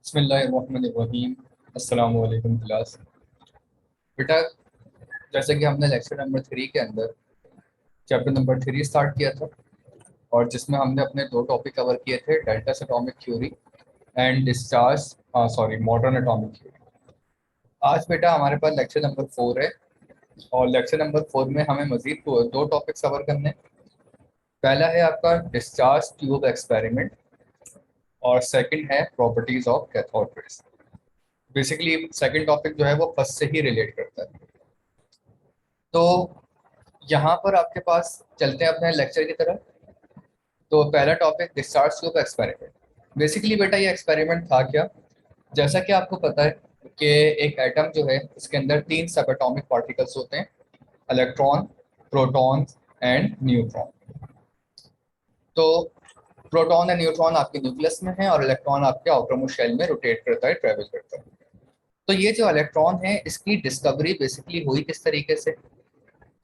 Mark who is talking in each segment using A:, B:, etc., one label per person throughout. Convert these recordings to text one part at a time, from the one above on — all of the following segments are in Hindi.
A: बिस्मिल्लाहिर्रहमानिर्रहीम। अस्सलाम वालेकुम क्लास। बेटा, जैसे कि हमने लेक्चर नंबर 3 के अंदर चैप्टर नंबर 3 स्टार्ट किया था और जिसमें हमने अपने दो टॉपिक कवर किए थे, delta atomic theory and discharge sorry modern atomic theory. आज बेटा हमारे पास लेक्चर नंबर 4 है और लेक्चर नंबर 4 में हमें मजीद दो टॉपिक्स कवर करने हैं। पहला है आपका डिस्चार्ज ट्यूब एक्सपेरिमेंट और सेकंड है properties of cathode rays. Basically second topic जो है वो फर्स्ट से ही रिलेट करता है। तो यहाँ पर आपके पास चलते हैं अपने लेक्चर की तरफ। तो पहला topic discharge tube experiment. Basically बेटा ये एक्सपेरिमेंट था क्या? जैसा कि आपको पता है कि एक एटम जो है उसके अंदर तीन सब एटॉमिक पार्टिकल्स होते हैं, इलेक्ट्रॉन, प्रोटॉन एंड न्यूट्रॉन। तो प्रोटॉन एंड न्यूट्रॉन आपके न्यूक्लियस में है और इलेक्ट्रॉन आपके आउटरमोस्ट शेल में रोटेट करता है, ट्रेवल करता है। तो ये जो इलेक्ट्रॉन है इसकी डिस्कवरी बेसिकली हुई किस तरीके से,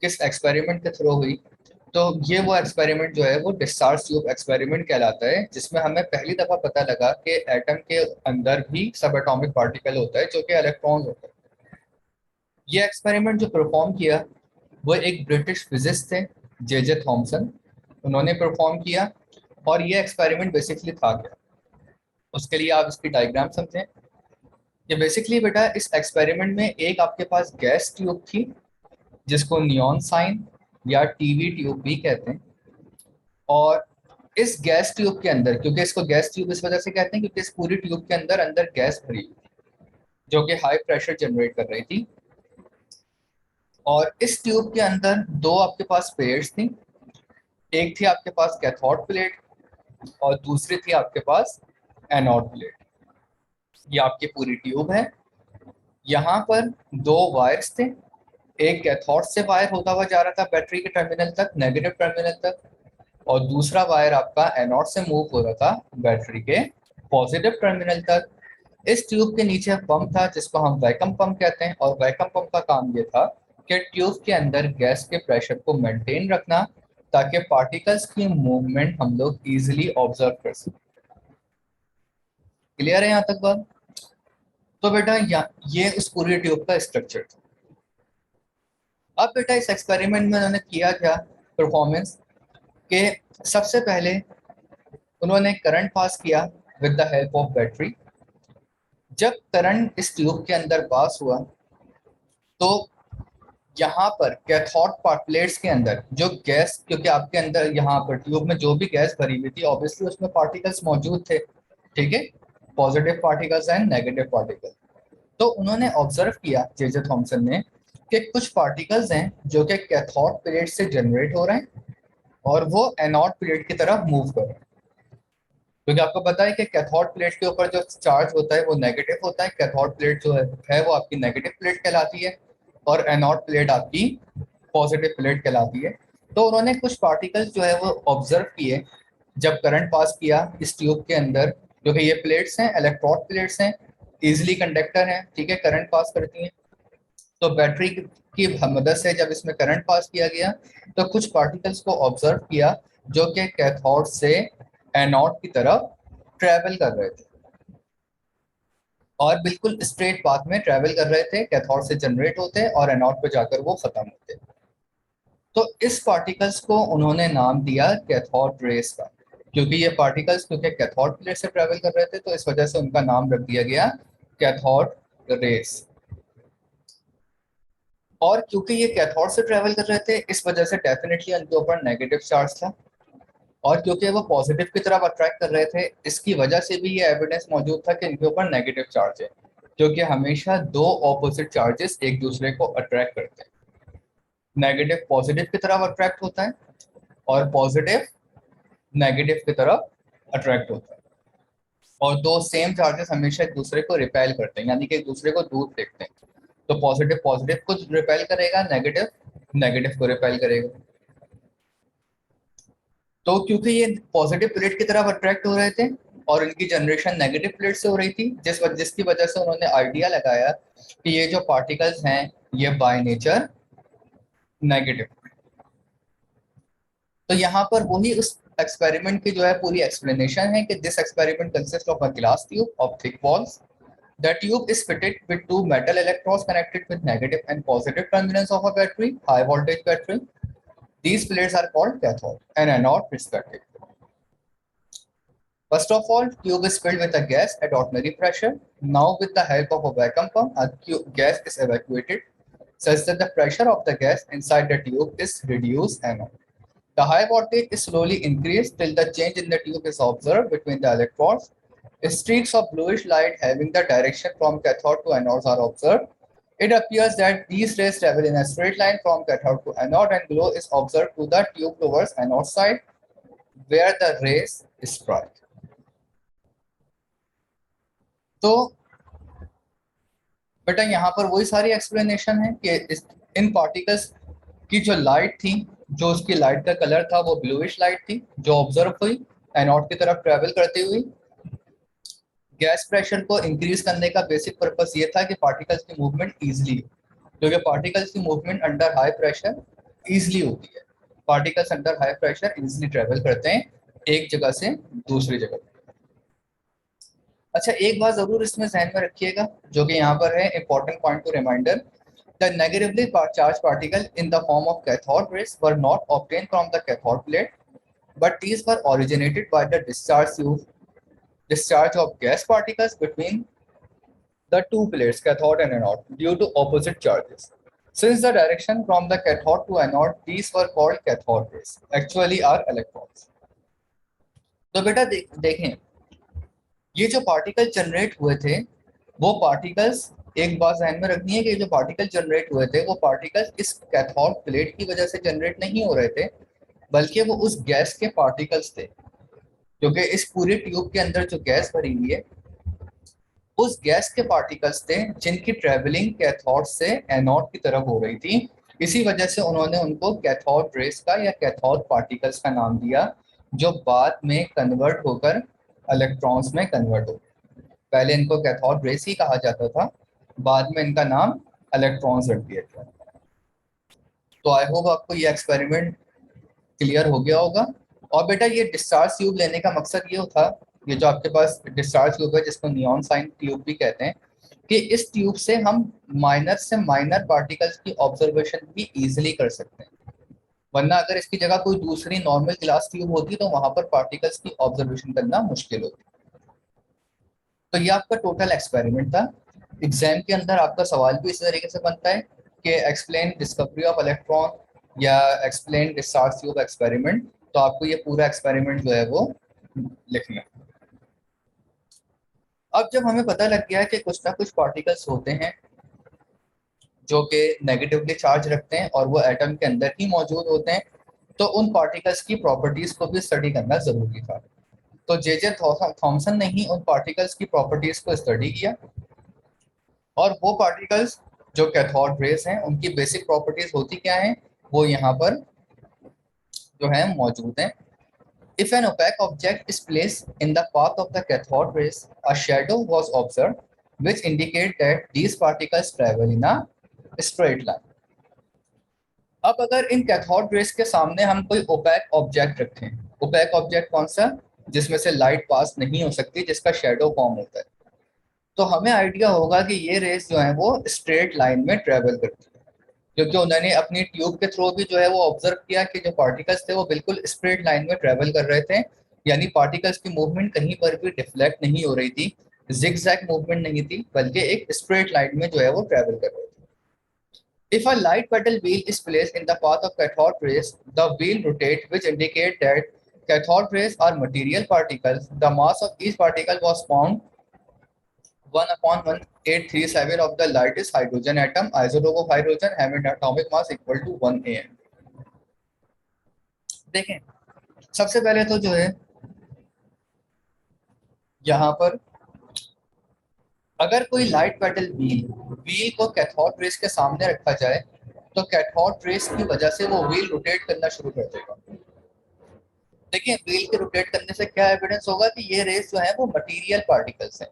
A: किस एक्सपेरिमेंट के थ्रू हुई? तो ये वो एक्सपेरिमेंट जो है वो डिस्चार्ज ट्यूब एक्सपेरिमेंट कहलाता है, जिसमें हमें पहली दफा पता लगा कि एटम के अंदर भी सब एटॉमिक पार्टिकल होता है जो कि इलेक्ट्रॉन होता है। ये एक्सपेरिमेंट जो परफॉर्म किया वो एक ब्रिटिश फिजिस्ट थे, जे थॉमसन, उन्होंने परफॉर्म किया। और ये एक्सपेरिमेंट बेसिकली था क्या, उसके लिए आप इसकी डायग्राम समझें। ये बेसिकली बेटा इस एक्सपेरिमेंट में एक आपके पास गैस ट्यूब थी जिसको नियॉन साइन या टीवी ट्यूब भी कहते हैं। और इस गैस ट्यूब के अंदर, क्योंकि इसको गैस ट्यूब इस वजह से कहते हैं क्योंकि इस पूरी ट्यूब के अंदर अंदर गैस भरी हुई थी जो कि हाई प्रेशर जनरेट कर रही थी। और इस ट्यूब के अंदर दो आपके पास पेयर्स थी, एक थी आपके पास कैथोड प्लेट और दूसरी थी आपके पास एनोड प्लेट। ये आपकी पूरी ट्यूब है। यहाँ पर दो वायर्स थे, एक कैथोड से वायर होता हुआ जा रहा था बैटरी के टर्मिनल तक, नेगेटिव टर्मिनल तक, और दूसरा वायर आपका एनोड से मूव हो रहा था बैटरी के पॉजिटिव टर्मिनल तक। इस ट्यूब के नीचे पंप था जिसको हम वैक्यूम पंप कहते हैं, और वैक्यूम पंप का काम ये था कि ट्यूब के अंदर गैस के प्रेशर को मेंटेन रखना ताकि पार्टिकल्स की मूवमेंट हम लोग इजीली ऑब्जर्व कर सकें। क्लियर है यहाँ तक बात? तो बेटा ये उस पूरी ट्यूब का स्ट्रक्चर था। अब बेटा इस एक्सपेरिमेंट में उन्होंने किया क्या परफॉर्मेंस के, सबसे पहले उन्होंने करंट पास किया with the help of battery. जब करंट इस ट्यूब के अंदर पास हुआ तो यहाँ पर कैथोड प्लेट्स के अंदर जो गैस, क्योंकि आपके अंदर यहाँ पर ट्यूब में जो भी गैस भरी हुई थी ऑब्वियसली उसमें पार्टिकल्स मौजूद थे, ठीक है, positive particles and negative particles. तो उन्होंने ऑब्जर्व किया जे थॉमसन ने कि कुछ पार्टिकल्स हैं जो कि कैथोड प्लेट से जनरेट हो रहे हैं और वो एनोड प्लेट की तरफ मूव कर रहे हैं। क्योंकि आपको पता है कि कैथोड प्लेट के ऊपर जो चार्ज होता है वो नेगेटिव होता है। कैथोड प्लेट जो है वो आपकी नेगेटिव प्लेट कहलाती है और एनोड प्लेट आपकी पॉजिटिव प्लेट कहलाती है। तो उन्होंने कुछ पार्टिकल्स जो है वो ऑब्जर्व किए जब करंट पास किया इस ट्यूब के अंदर, क्योंकि ये प्लेट्स हैं, इलेक्ट्रोड प्लेट्स हैं, इजिली कंडक्टर हैं, ठीक है, करंट पास करती हैं। तो बैटरी की मदद से जब इसमें करंट पास किया गया तो कुछ पार्टिकल्स को ऑब्जर्व किया जो कि कैथोड से एनोड की तरफ ट्रेवल कर रहे थे और बिल्कुल स्ट्रेट पाथ में ट्रेवल कर रहे थे, कैथोड से जनरेट होते और एनोड पे जाकर वो खत्म होते। तो इस पार्टिकल्स को उन्होंने नाम दिया कैथोड रेस का, क्योंकि ये पार्टिकल्स क्योंकि कैथोड प्लेट से ट्रेवल कर रहे थे तो इस वजह से उनका नाम रख दिया गया कैथोड रेस। और क्योंकि ये कैथोड से ट्रेवल कर रहे थे इस वजह से डेफिनेटली उनके ऊपर नेगेटिव चार्ज था, और क्योंकि वो पॉजिटिव की तरफ अट्रैक्ट कर रहे थे इसकी वजह से भी ये एविडेंस मौजूद था कि इनके ऊपर नेगेटिव चार्ज है, क्योंकि हमेशा दो ऑपोजिट चार्जेस एक दूसरे को अट्रैक्ट करते हैं। नेगेटिव पॉजिटिव की तरफ अट्रैक्ट होता है और पॉजिटिव नेगेटिव की तरफ अट्रैक्ट होता है, और दो सेम चार्जेस हमेशा एक दूसरे को रिपेल करते हैं, यानी कि एक दूसरे को दूर फेंकते हैं। तो पॉजिटिव पॉजिटिव को रिपेल करेगा, नेगेटिव नेगेटिव को रिपेल करेगा। तो क्योंकि ये पॉजिटिव प्लेट की तरफ अट्रैक्ट हो रहे थे और इनकी जनरेशन नेगेटिव प्लेट से हो रही थी, जिसकी वजह से उन्होंने आइडिया लगाया कि ये जो पार्टिकल्स हैं ये बाय नेचर नेगेटिव। तो यहाँ पर वही उस एक्सपेरिमेंट की जो है पूरी एक्सप्लेनेशन है कि this experiment consist of a glass tube of thick walls. The tube is fitted with two metal electrodes connected with negative and positive terminals of a battery, high voltage battery. These plates are called cathode and anode respectively. First of all, tube is filled with a gas at ordinary pressure. Now, with the help of a vacuum pump, gas is evacuated such that the pressure of the gas inside the tube is reduced and the high voltage is slowly increased till the change in the tube is observed between the electrodes. Streaks of bluish light having the direction from cathode to anodes are observed. It appears that these rays travel in a straight line from cathode to anode and glow is observed to the tube towards anode side where the rays strike. तो बेटा यहाँ पर वही सारी एक्सप्लेनेशन है कि इन पार्टिकल्स की जो लाइट थी, जो उसकी लाइट का कलर था वो ब्लूइश लाइट थी जो ऑब्जर्व हुई एनोड की तरफ ट्रेवल करती हुई. गैस प्रेशर को इंक्रीज करने का बेसिक पर्पस ये था कि पार्टिकल्स की मूवमेंट इजीली हो, क्योंकि पार्टिकल्स की movement under high pressure easily होती है. Particles under high pressure easily travel करते हैं एक जगह से दूसरी जगह. अच्छा, एक बात जरूर इसमें ध्यान में रखिएगा जो कि यहाँ पर है important point to reminder. The negatively charged particle in the form of cathode rays were not obtained from the cathode plate, but these were originated by the discharge of gas particles between the two plates, cathode and anode, due to opposite charges. Since the direction from the cathode to anode, these were called cathode rays. Actually, are electrons. तो बेटा देखें, ये जो पार्टिकल जनरेट हुए थे वो पार्टिकल्स, एक बात ध्यान में रखनी है कि जो पार्टिकल जनरेट हुए थे वो पार्टिकल्स इस कैथोड प्लेट की वजह से जनरेट नहीं हो रहे थे, बल्कि वो उस गैस के पार्टिकल्स थे, क्योंकि इस पूरे ट्यूब के अंदर जो गैस भरी हुई है उस गैस के पार्टिकल्स थे जिनकी ट्रेवलिंग कैथोड से एनोड की तरफ हो रही थी. इसी वजह से उन्होंने उनको कैथोड रेस का या कैथोड पार्टिकल्स का नाम दिया, जो बाद में कन्वर्ट होकर इलेक्ट्रॉन्स में कन्वर्ट हो. पहले इनको कैथोड रेस ही कहा जाता था, बाद में इनका नाम इलेक्ट्रॉन्स रख दिया गया. तो आई होप आपको ये एक्सपेरिमेंट क्लियर हो गया होगा. और बेटा ये डिस्चार्ज ट्यूब लेने का मकसद ये था, ये जो आपके पास डिस्चार्ज ट्यूब है जिसको नियॉन साइन ट्यूब भी कहते हैं, कि इस ट्यूब से हम माइनर से माइनर पार्टिकल्स की ऑब्जर्वेशन भी इजीली कर सकते हैं. वरना अगर इसकी जगह कोई दूसरी नॉर्मल ग्लास ट्यूब होती तो वहां पर पार्टिकल्स की ऑब्जर्वेशन करना मुश्किल होती. तो ये आपका टोटल एक्सपेरिमेंट था. एग्जाम के अंदर आपका सवाल भी इसी तरीके से बनता है कि एक्सप्लेन डिस्कवरी ऑफ इलेक्ट्रॉन या एक्सप्लेन डिस्चार्ज ट्यूब एक्सपेरिमेंट. तो आपको ये पूरा एक्सपेरिमेंट जो है वो लिखना है. अब जब हमें पता लग गया कि कुछ ना कुछ पार्टिकल्स होते हैं जो कि नेगेटिवली चार्ज रखते हैं और वो एटम के अंदर ही मौजूद होते हैं, तो उन पार्टिकल्स की प्रॉपर्टीज को भी स्टडी करना जरूरी था. तो जे थॉमसन ने ही उन पार्टिकल्स की प्रॉपर्टीज को स्टडी किया और वो पार्टिकल्स जो कैथोड रेस हैं उनकी बेसिक प्रॉपर्टीज होती क्या हैं वो यहाँ पर जो है मौजूद हैं. If an opaque object is placed in the path of the cathode rays, a shadow was observed, which indicate that these particles travel in a straight line. अब अगर इन कैथोड रेस के सामने हम कोई ओपैक ऑब्जेक्ट रखें, ओपैक ऑब्जेक्ट कौन सा, जिसमें से लाइट पास नहीं हो सकती, जिसका शेडो फॉर्म होता है, तो हमें आइडिया होगा कि ये रेस जो है वो स्ट्रेट लाइन में ट्रेवल करती है, क्योंकि उन्होंने अपनी ट्यूब के थ्रू भी जो है वो ऑब्जर्व किया कि जो पार्टिकल्स थे वो बिल्कुल स्ट्रेट लाइन में ट्रेवल कर रहे थे. यानी पार्टिकल्स की मूवमेंट कहीं पर भी डिफ्लेक्ट नहीं हो रही थी, जिगजैग मूवमेंट नहीं थी, बल्कि एक स्ट्रेट लाइन में जो है वो ट्रेवल कर रहे थे. If a light metal wheel is placed in the path of cathode rays, the wheel rotates, which indicate that cathode rays are material particles. The mass of each particle was found 1/1837 of the lightest hydrogen atom, isotope of hydrogen having atomic mass equal to 1 AM. देखें, सबसे पहले तो जो है यहाँ पर अगर कोई लाइट मेटल व्हील को कैथोड रेस के सामने रखा जाए तो कैथोड रेस की वजह से वो व्हील रोटेट करना शुरू कर देगा. देखिए, व्हील के रोटेट करने से क्या एविडेंस होगा कि ये रेस जो है वो मटेरियल पार्टिकल्स हैं.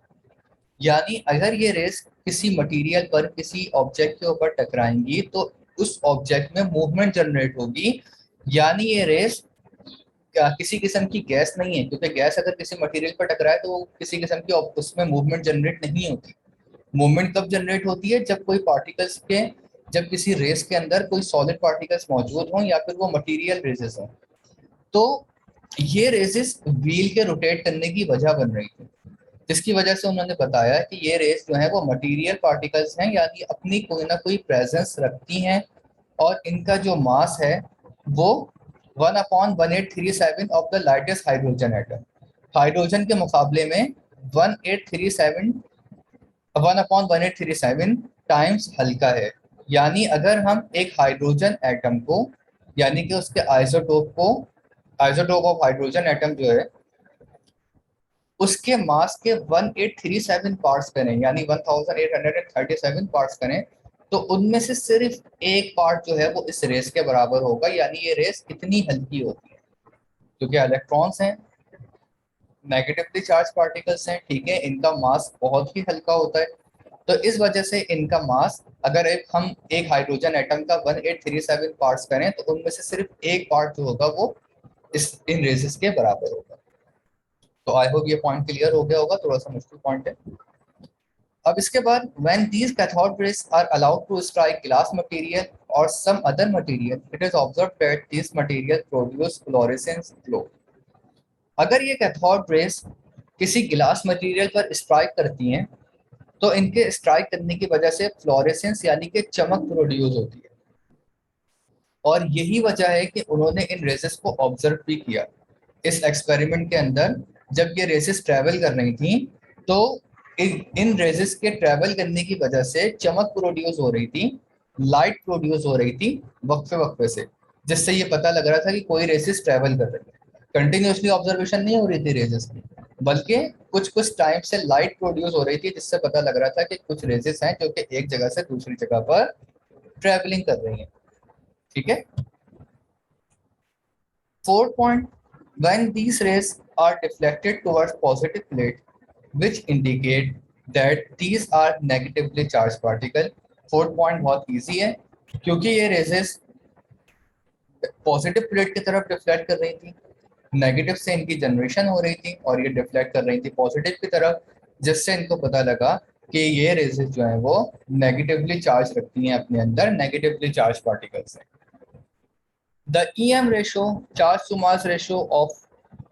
A: यानी अगर ये रेस किसी मटेरियल पर, किसी ऑब्जेक्ट के ऊपर टकराएंगी तो उस ऑब्जेक्ट में मूवमेंट जनरेट होगी. यानी ये रेस किसी किस्म की गैस नहीं है, क्योंकि गैस अगर किसी मटेरियल पर टकराए तो वो किसी किस्म की उसमें मूवमेंट जनरेट नहीं होती। मूवमेंट कब जनरेट होती है, जब कोई पार्टिकल्स के, जब किसी रेस के अंदर कोई सॉलिड पार्टिकल्स मौजूद हों या फिर वो मटेरियल रेजेस हों। तो ये रेजेस व्हील के रोटेट करने की वजह बन रही थी, जिसकी वजह से उन्होंने बताया कि ये रेस जो है वो मटेरियल पार्टिकल्स हैं, यानी अपनी कोई ना कोई प्रेजेंस रखती हैं, और इनका जो मास है वो 1/1837 of the lightest hydrogen atom, hydrogen के मुकाबले में 1837 1/1837 टाइम्स हल्का है। यानी अगर हम एक हाइड्रोजन एटम को, यानी कि उसके आइसोटोप को, आइसोटोप ऑफ हाइड्रोजन एटम जो है उसके मास के 1837 पार्ट्स करें, यानी 1837 पार्ट्स करें, तो उनमें से सिर्फ एक पार्ट जो है वो इस रेस के बराबर होगा। यानी ये रेस इतनी हल्की होती है, क्योंकि इलेक्ट्रॉन्स हैं, नेगेटिवली चार्ज पार्टिकल्स हैं, ठीक है, इनका मास बहुत ही हल्का होता है। तो इस वजह से इनका मास, अगर हम एक हाइड्रोजन एटम का 1837 पार्ट्स करें तो उनमें से सिर्फ एक पार्ट जो होगा वो इन रेसेस के बराबर होगा। तो आई होप ये पॉइंट क्लियर हो गया होगा, थोड़ा सा मुश्किल पॉइंट है। अब इसके बाद when these cathode rays are allowed to strike glass material or some other material, it is observed that these material produce fluorescence glow। अगर ये कैथोड रेस किसी गिलास मटेरियल पर स्ट्राइक करती हैं तो इनके स्ट्राइक करने की वजह से फ्लोरेसेंस यानी कि चमक प्रोड्यूस होती है, और यही वजह है कि उन्होंने इन रेसेस को ऑब्जर्व भी किया इस एक्सपेरिमेंट के अंदर। जब ये रेसेस ट्रैवल कर रही थी तो इन रेसेस के ट्रैवल करने की वजह से चमक प्रोड्यूस हो रही थी, लाइट प्रोड्यूस हो रही थी वक्फे वक्फे से, जिससे ये पता लग रहा था कि कोई रेसेस ट्रैवल कर रही है। कंटिन्यूसली ऑब्जर्वेशन नहीं हो रही थी रेसेस की, बल्कि कुछ कुछ टाइम से लाइट प्रोड्यूस हो रही थी, जिससे पता लग रहा था कि कुछ रेसेस हैं जो कि एक जगह से दूसरी जगह पर ट्रैवलिंग कर रही हैं। ठीक है। Fourth point, when these rays are deflected towards positive plate, which indicate that these are negatively charged particle। Fourth point बहुत इजी है, क्योंकि ये रेजेस पॉजिटिव प्लेट की तरफ डिफ्लेक्ट कर रही थी, नेगेटिव से इनकी जनरेशन हो रही थी, और ये डिफ्लेक्ट कर रही थी पॉजिटिव की तरफ, जिससे इनको पता लगा कि ये रेजेस जो है वो नेगेटिवली चार्ज रखती हैं अपने अंदर, नेगेटिवली चार्ज पार्टिकल्स हैं। The EM ratio, charge to mass ratio of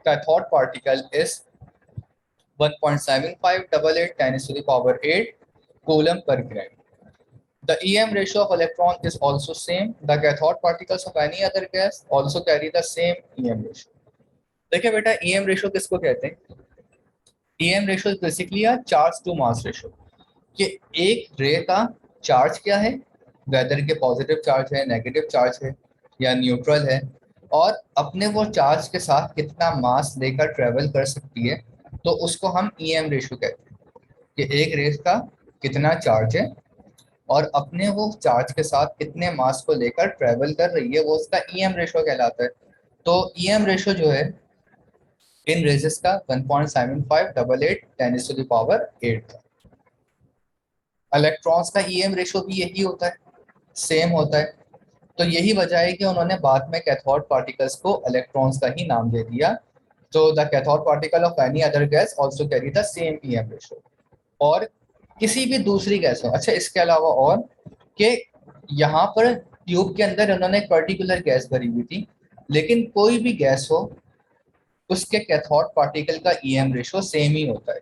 A: cathode particle is 1.7588 10 to the power 8 coulomb per gram। The EM ratio of electron is also same. The cathode particles of any other gas also carry the same EM ratio। देखिए बेटा, EM ratio किसको कहते हैं? EM ratio is basically a charge to mass ratio, कि एक रे का चार्ज क्या है, वेदर के पॉजिटिव चार्ज है, नेगेटिव चार्ज है या न्यूट्रल है, और अपने वो चार्ज के साथ कितना मास लेकर ट्रेवल कर सकती है, तो उसको हम ईएम रेशियो कहते हैं, कि एक रेस का कितना चार्ज है और अपने वो चार्ज के साथ कितने मास को लेकर ट्रेवल कर रही है, वो उसका ईएम रेशियो कहलाता है। तो ईएम रेशियो जो है इन रेसेस का 1.7588 10 to the power 8 था। इलेक्ट्रॉन्स का ईएम रेशियो भी यही होता है, सेम होता है। तो यही वजह है कि उन्होंने बाद में कैथोड पार्टिकल्स को इलेक्ट्रॉन्स का ही नाम दे दिया। तो the cathode particle of any other gas also carry the same EM ratio. और किसी भी दूसरी गैस हो, अच्छा इसके अलावा और कि यहाँ पर ट्यूब के अंदर उन्होंने एक पर्टिकुलर गैस भरी हुई थी, लेकिन कोई भी गैस हो उसके कैथोड पार्टिकल का ईएम रेशियो सेम ही होता है।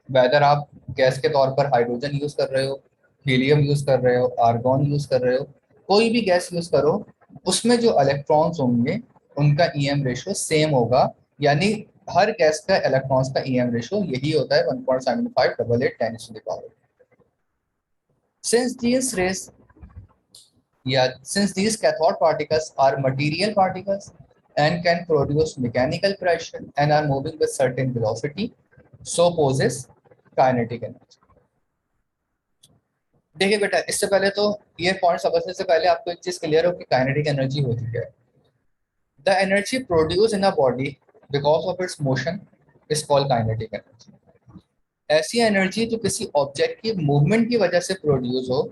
A: वेदर आप गैस के तौर पर हाइड्रोजन यूज कर रहे हो, हीलियम यूज कर रहे हो, आर्गॉन यूज कर रहे हो, कोई भी गैस यूज करो, उसमें जो इलेक्ट्रॉन्स होंगे उनका ईएम रेशियो सेम होगा। यानी हर गैस का इलेक्ट्रॉन्स का ईएम रेशियो यही होता है 1.7588 10 to the power। Since these rays, since these cathode particles are material particles and can produce mechanical pressure and are moving with certain velocity, so possess kinetic energy। देखिए बेटा, इससे पहले तो ये पॉइंट समझने से पहले आपको एक चीज क्लियर हो कि काइनेटिक एनर्जी होती क्या है। The energy produce in a body because of its motion is called kinetic energy. ऐसी एनर्जी जो किसी ऑब्जेक्ट की मूवमेंट की वजह से प्रोड्यूस हो,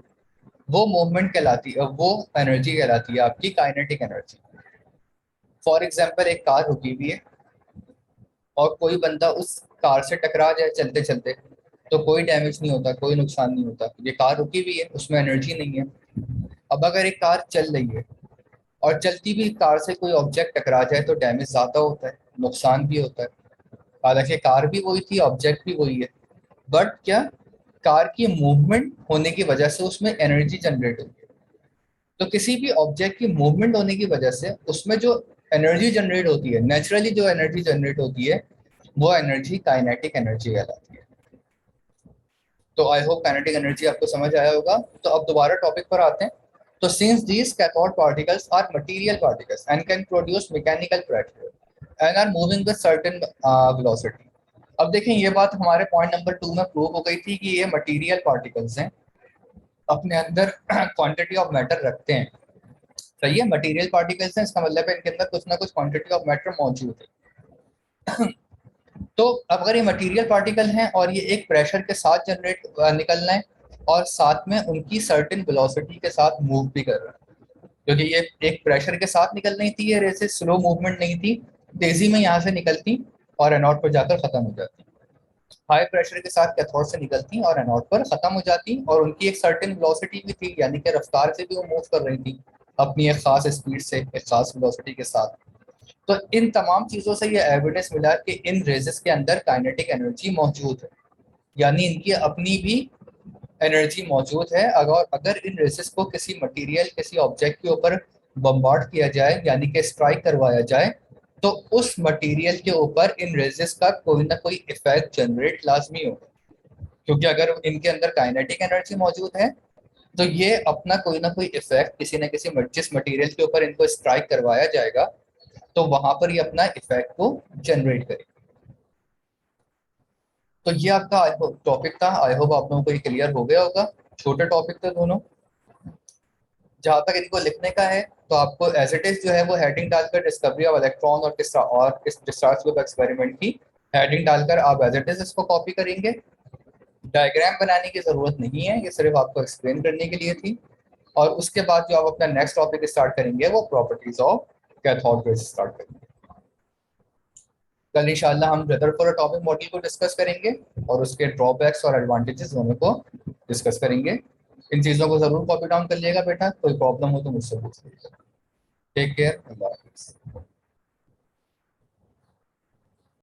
A: वो मूवमेंट कहलाती है, वो एनर्जी कहलाती है आपकी काइनेटिक एनर्जी। फॉर एग्जाम्पल एक कार रुकी हुई है और कोई बंदा उस कार से टकरा जाए चलते चलते, तो कोई डैमेज नहीं होता, कोई नुकसान नहीं होता, ये कार रुकी हुई है, उसमें एनर्जी नहीं है। अब अगर एक कार चल रही है और चलती हुई कार से कोई ऑब्जेक्ट टकरा जाए तो डैमेज ज़्यादा होता है, नुकसान भी होता है। हालांकि कार भी वही थी, ऑब्जेक्ट भी वही है, बट क्या, कार की मूवमेंट होने की वजह से उसमें एनर्जी जनरेट होती है। तो किसी भी ऑब्जेक्ट की मूवमेंट होने की वजह से उसमें जो एनर्जी जनरेट होती है, नेचुरली जो एनर्जी जनरेट होती है, वो एनर्जी काइनेटिक एनर्जी कहलाती है। तो आई होप काइनेटिक एनर्जी आपको समझ आया होगा। तो अब दोबारा टॉपिक पर आते हैं। तो since these cathode particles are material particles and can produce mechanical pressure and are moving with certain velocity. अब देखें, ये बात हमारे पॉइंट नंबर 2 में प्रूव हो गई थी कि ये मटेरियल पार्टिकल्स हैं, अपने अंदर क्वांटिटी ऑफ मैटर रखते हैं। सही है, मटेरियल पार्टिकल्स हैं, इसका मतलब है इनके अंदर कुछ ना कुछ क्वांटिटी ऑफ मैटर मौजूद है। तो अब अगर ये मटेरियल पार्टिकल हैं और ये एक प्रेशर के साथ जनरेट निकल रहे हैं और साथ में उनकी सर्टेन वेलोसिटी के साथ मूव भी कर रहे हैं, क्योंकि ये एक प्रेशर के साथ निकल रही थी, ये ऐसे स्लो मूवमेंट नहीं थी, तेजी में यहाँ से निकलती और एनोड पर जाकर खत्म हो जाती। हाई प्रेशर के साथ कैथोड से निकलती और एनोड पर खत्म हो जाती, और उनकी एक सर्टेन वेलोसिटी भी थी, यानी कि रफ्तार से भी वो मूव कर रही थी अपनी एक खास स्पीड से, एक खास वेलोसिटी के साथ। तो इन तमाम चीजों से ये एविडेंस मिला कि इन रेजेस के अंदर काइनेटिक एनर्जी मौजूद है, यानी इनकी अपनी भी एनर्जी मौजूद है। अगर अगर इन रेजेस को किसी मटेरियल, किसी ऑब्जेक्ट के ऊपर बम्बार्ड किया जाए, यानी कि स्ट्राइक करवाया जाए, तो उस मटेरियल के ऊपर इन रेजेस का कोई ना कोई इफेक्ट जनरेट लाजमी होगा, क्योंकि अगर इनके अंदर काइनेटिक एनर्जी मौजूद है तो ये अपना कोई ना कोई इफेक्ट किसी न किसी जिस मटेरियल के ऊपर इनको स्ट्राइक करवाया जाएगा, तो वहां पर ये अपना इफेक्ट को जनरेट करेगी। तो ये आपका टॉपिक था, आई होप आप लोगों को ये क्लियर हो गया होगा। छोटे टॉपिक थे दोनों। जहां तक इनको लिखने का है, तो आपको एज इट इज जो है वो हेडिंग डालकर डिस्कवरी ऑफ इलेक्ट्रॉन और इस डिस्चार्ज ग्रुप एक्सपेरिमेंट की हेडिंग डालकर आप एज इट इज इसको कॉपी करेंगे। डायग्राम बनाने की जरूरत नहीं है, ये सिर्फ आपको एक्सप्लेन करने के लिए थी। और उसके बाद जो आप अपना नेक्स्ट टॉपिक स्टार्ट करेंगे वो properties of cathode rays start करेंगे। कल इंशाल्लाह हम रदरफोर्ड एटॉमिक मॉडल को डिस्कस करेंगे और उसके ड्रॉबैक्स और एडवांटेजेस दोनों को डिस्कस करेंगे। इन चीज़ों को ज़रूर कॉपी डाउन कर लिएगा बेटा, कोई प्रॉब्लम हो तो मुझसे पूछ लीजिएगा। टेक केयर, अल्लाह हाफिज़।